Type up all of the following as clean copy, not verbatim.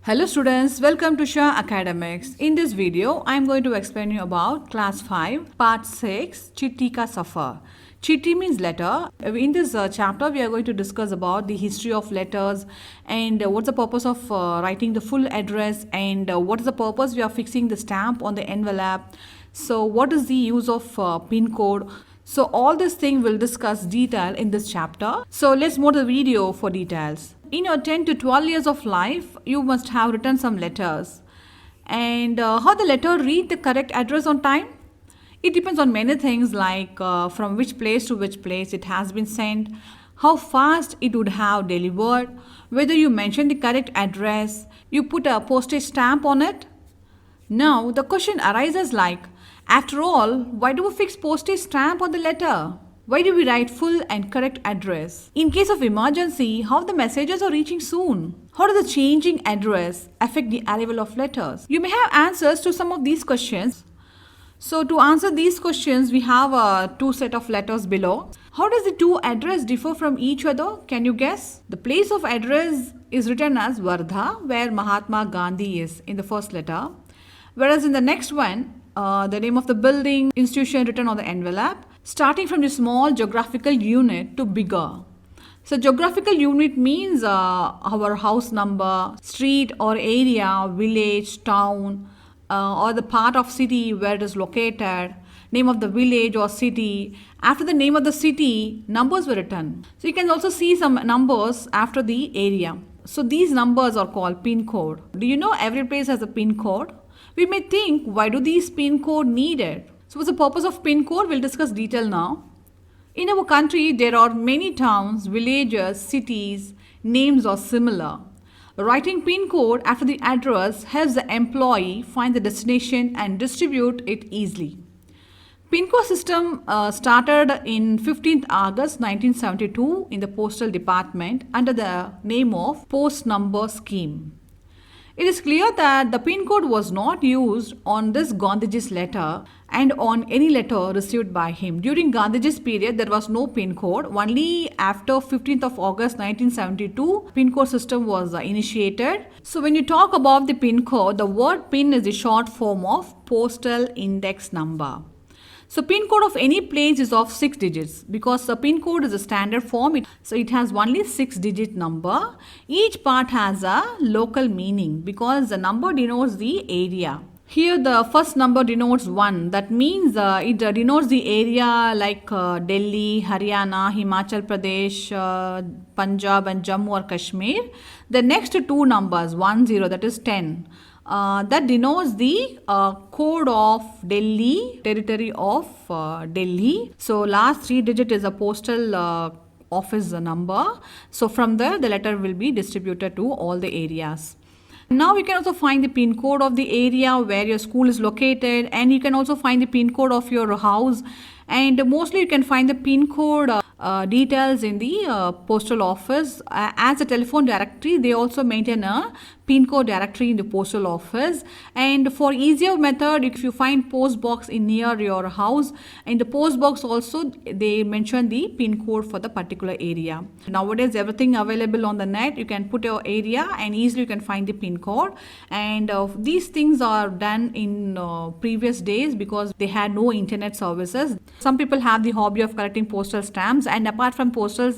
Hello students, welcome to Shah Academics. In this video, I am going to explain you about class 5, part 6, Chitti Ka Safar. Chitti means letter. In this chapter, we are going to discuss about the history of letters and what's the purpose of writing the full address and what is the purpose we are fixing the stamp on the envelope. So what is the use of pin code? So all this thing we'll discuss detail in this chapter. So let's move to the video for details. In your 10 to 12 years of life, you must have written some letters. And how the letter read the correct address on time? It depends on many things like from which place to which place it has been sent, how fast it would have delivered, whether you mention the correct address, you put a postage stamp on it. Now the question arises like, after all, why do we fix postage stamp on the letter? Why do we write full and correct address? In case of emergency, how the messages are reaching soon? How does the changing address affect the arrival of letters? You may have answers to some of these questions. So to answer these questions, we have two set of letters below. How does the two address differ from each other? Can you guess? The place of address is written as Wardha, where Mahatma Gandhi is in the first letter. Whereas in the next one, the name of the building, institution written on the envelope, starting from the small geographical unit to bigger. So geographical unit means our house number, street or area, village, town, or the part of city where it is located, name of the village or city. After the name of the city, numbers were written. So you can also see some numbers after the area. So these numbers are called pin code. Do you know every place has a pin code? We may think, why do these pin code needed? So what's the purpose of pin code? We'll discuss detail now. In our country, there are many towns, villages, cities, names are similar. Writing pin code after the address helps the employee find the destination and distribute it easily. Pin code system started in 15th August 1972 in the Postal Department under the name of Post Number Scheme. It is clear that the pin code was not used on this Gandhiji's letter and on any letter received by him. During Gandhiji's period, there was no pin code. Only after 15th of August 1972, pin code system was initiated. So when you talk about the pin code, the word pin is the short form of postal index number. So pin code of any place is of 6 digits because the pin code is a standard form. So it has only 6-digit number. Each part has a local meaning because the number denotes the area. Here the first number denotes 1. That means it denotes the area like Delhi, Haryana, Himachal Pradesh, Punjab and Jammu or Kashmir. The next two numbers 10, that is 10. That denotes the code of Delhi, territory of Delhi. So last 3 digit is a postal office number. So from there the letter will be distributed to all the areas. Now you can also find the pin code of the area where your school is located, and you can also find the pin code of your house, and mostly you can find the pin code details in the postal office. As a telephone directory, they also maintain a pin code directory in the postal office. And for easier method, if you find post box in near your house, in the post box also they mention the pin code for the particular area. Nowadays everything available on the net, you can put your area and easily you can find the pin code. And these things are done in previous days because they had no internet services. Some people have the hobby of collecting postal stamps, and apart from postal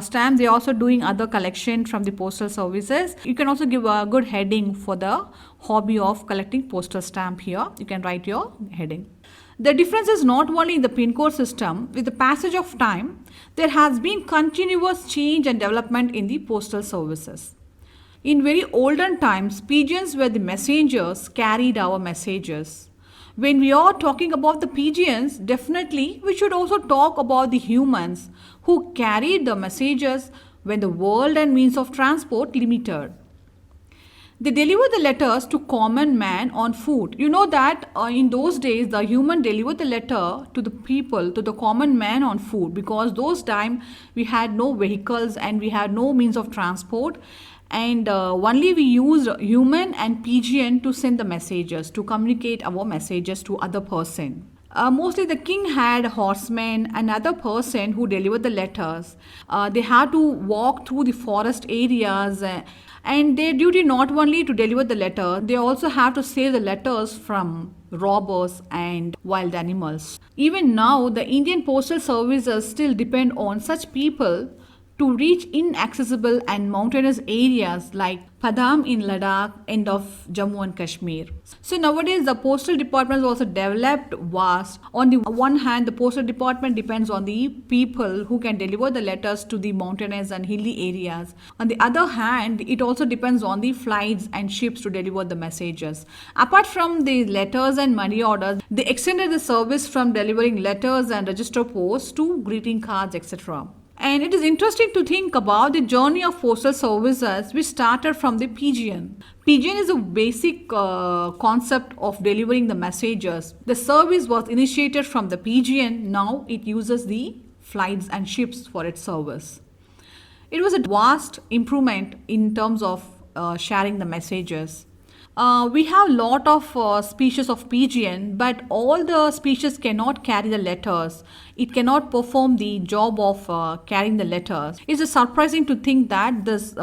stamps, they are also doing other collection from the postal services. You can also give a good heading for the hobby of collecting postal stamp here. You can write your heading. The difference is not only in the pin code system. With the passage of time, there has been continuous change and development in the postal services. In very olden times, pigeons were the messengers carried our messages. When we are talking about the pigeons, definitely we should also talk about the humans who carried the messages when the world and means of transport limited. They delivered the letters to common man on foot. You know that in those days the human delivered the letter to the people, to the common man on foot, because those time we had no vehicles and we had no means of transport. And only we used human and pigeon to send the messages, to communicate our messages to other person. Mostly the king had horsemen, another person who delivered the letters. They had to walk through the forest areas And their duty not only to deliver the letter, they also have to save the letters from robbers and wild animals. Even now, the Indian Postal Services still depend on such people to reach inaccessible and mountainous areas like Padam in Ladakh, end of Jammu and Kashmir. So nowadays the postal department is also developed vast. On the one hand, the postal department depends on the people who can deliver the letters to the mountainous and hilly areas. On the other hand, it also depends on the flights and ships to deliver the messages. Apart from the letters and money orders, they extended the service from delivering letters and register posts to greeting cards, etc. And it is interesting to think about the journey of postal services which started from the pigeon. Pigeon is a basic concept of delivering the messages. The service was initiated from the pigeon. Now it uses the flights and ships for its service. It was a vast improvement in terms of sharing the messages. We have a lot of species of pigeon, but all the species cannot carry the letters. It cannot perform the job of carrying the letters. It's surprising to think that this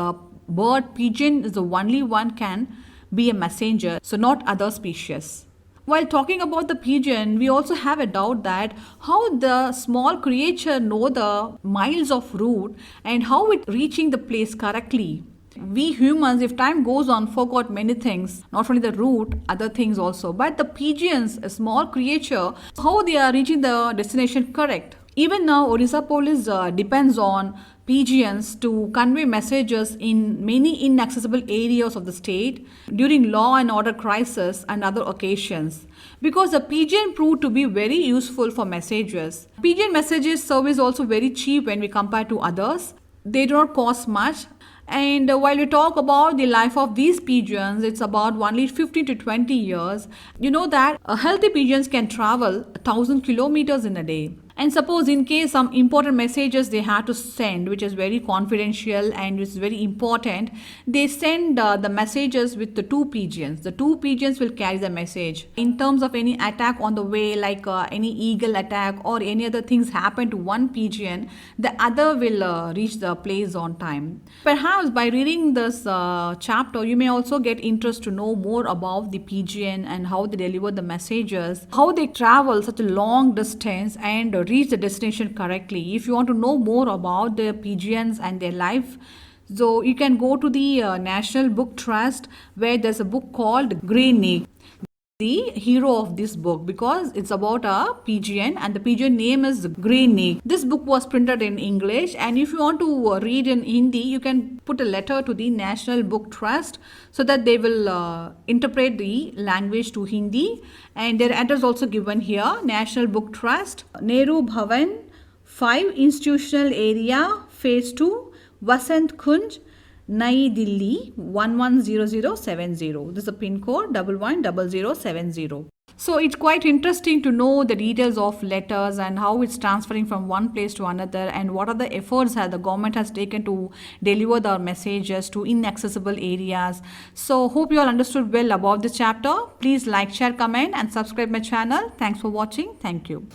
bird pigeon is the only one can be a messenger, so not other species. While talking about the pigeon, we also have a doubt that how the small creature know the miles of route and how it reaching the place correctly. We humans, if time goes on, forgot many things, not only the route, other things also. But the pigeons, a small creature, how they are reaching the destination correct. Even now, Odisha police depends on pigeons to convey messages in many inaccessible areas of the state during law and order crisis and other occasions. Because the pigeon proved to be very useful for messages. Pigeon messages service also very cheap when we compare to others. They do not cost much. And while we talk about the life of these pigeons, it's about only 15 to 20 years. You know that healthy pigeons can travel 1,000 kilometers in a day. And suppose in case some important messages they have to send, which is very confidential and which is very important, they send the messages with the two pigeons. The two pigeons will carry the message. In terms of any attack on the way, like any eagle attack or any other things happen to one pigeon, the other will reach the place on time. Perhaps by reading this chapter, you may also get interest to know more about the pigeon and how they deliver the messages, how they travel such a long distance and reach the destination correctly. If you want to know more about the pigeons and their life, so you can go to the National Book Trust, where there's a book called Grey Neck. The hero of this book, because it's about a pigeon and the pigeon name is Grey Neck. This book was printed in English, and if you want to read in Hindi, you can put a letter to the National Book Trust so that they will interpret the language to Hindi, and their address also given here. National Book Trust, Nehru Bhavan, 5 Institutional Area, Phase 2, Vasant Kunj, Nai Delhi 110070. This is a pin code 110070. So it's quite interesting to know the details of letters and how it's transferring from one place to another, and what are the efforts that the government has taken to deliver the messages to inaccessible areas. So hope you all understood well about this chapter. Please like, share, comment and subscribe my channel. Thanks for watching. Thank you.